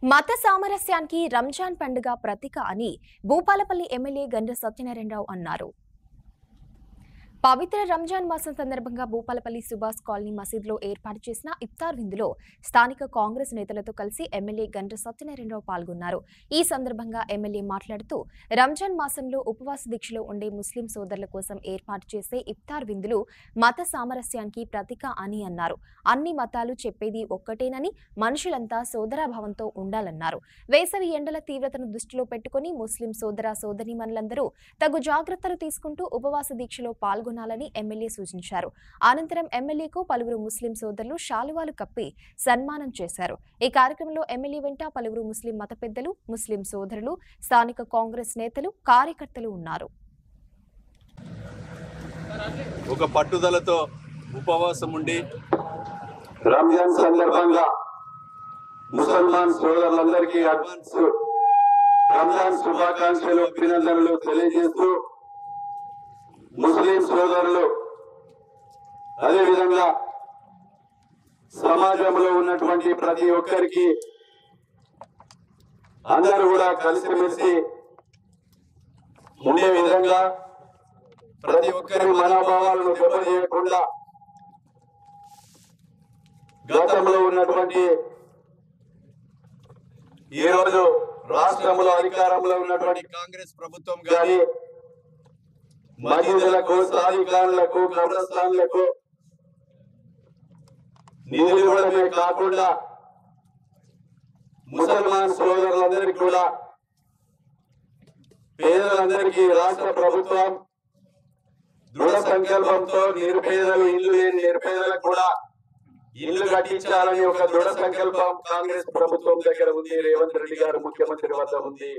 మత సామరస్యానికి రంజాన్ పండుగ ప్రతీక అని భూపాలపల్లి ఎమ్మెల్యే గండ్ర సత్యనారాయణరావు అన్నారు. పవిత్ర రంజాన్ మాసం సందర్భంగా భూపాలపల్లి సుభాష్ కాలనీ మసీదులో ఏర్పాటు చేసిన ఇఫ్తార్ విందులో స్థానిక కాంగ్రెస్ నేతలతో కలిసి ఎమ్మెల్యే గండ్ర సత్యనారాయణరావు పాల్గొన్నారు. ఈ సందర్భంగా ఎమ్మెల్యే మాట్లాడుతూ రంజాన్ మాసంలో ఉపవాస దీక్షలో ఉండే ముస్లిం సోదరుల కోసం ఏర్పాటు చేసే ఇఫ్తార్ విందులు మత సామరస్యానికి ప్రతీక అని అన్నారు. అన్ని మతాలు చెప్పేది ఒక్కటేనని, మనుషులంతా సోదరాభావంతో ఉండాలన్నారు. వేసవి ఎండల తీవ్రతను దృష్టిలో పెట్టుకుని ముస్లిం సోదర సోదరీమణులందరూ తగు జాగ్రత్తలు తీసుకుంటూ ఉపవాస దీక్షలో పాల్గొనాలని ఎమ్మెల్యే సూచించారు. అనంతరం ఎమ్మెల్యేకు పలువురు ముస్లిం సోదరులు శాలువాలు కప్పి సన్మానం చేశారు. ఈ కార్యక్రమంలో ఎమ్మెల్యే వెంట పలువురు ముస్లిం మత పెద్దలు, ముస్లిం సోదరులు, స్థానిక కాంగ్రెస్ నేతలు, కార్యకర్తలు ఉన్నారు. ఒక పట్టుదలతో ఉపవాసం ఉండి రంజాన్ సందర్భంగా ముసల్మాన్ సోదరులందరికీ అడ్వాన్స్ రంజాన్ శుభాకాంక్షలు, అభినందనలు తెలియజేస్తూ ముస్లిం సోదరులు అదేవిధంగా సమాజంలో ఉన్నటువంటి ప్రతి ఒక్కరికి అందరూ కూడా కలిసిమెలిసి ఉండే విధంగా ప్రతి ఒక్కరి మనోభావాలను దెబ్బతీయకుండా గతంలో ఉన్నటువంటి ఈ రోజు రాష్ట్రంలో అధికారంలో ఉన్నటువంటి కాంగ్రెస్ ప్రభుత్వం గాని మసీదులకు, సాధికారులకు, కబ్రస్థాన్లకు నిధులు ఇవ్వడమే కాకుండా ముసల్మాన్ సోదరులందరికీ కూడా, పేదలందరికీ రాష్ట్ర ప్రభుత్వం దృఢ సంకల్పంతో నిరుపేదలు, ఇల్లు లేని నిరుపేదలకు కూడా ఇల్లు కట్టించాలని ఒక దృఢ సంకల్పం కాంగ్రెస్ ప్రభుత్వం దగ్గర ఉంది. రేవంత్ రెడ్డి గారు ముఖ్యమంత్రి వద్ద ఉంది.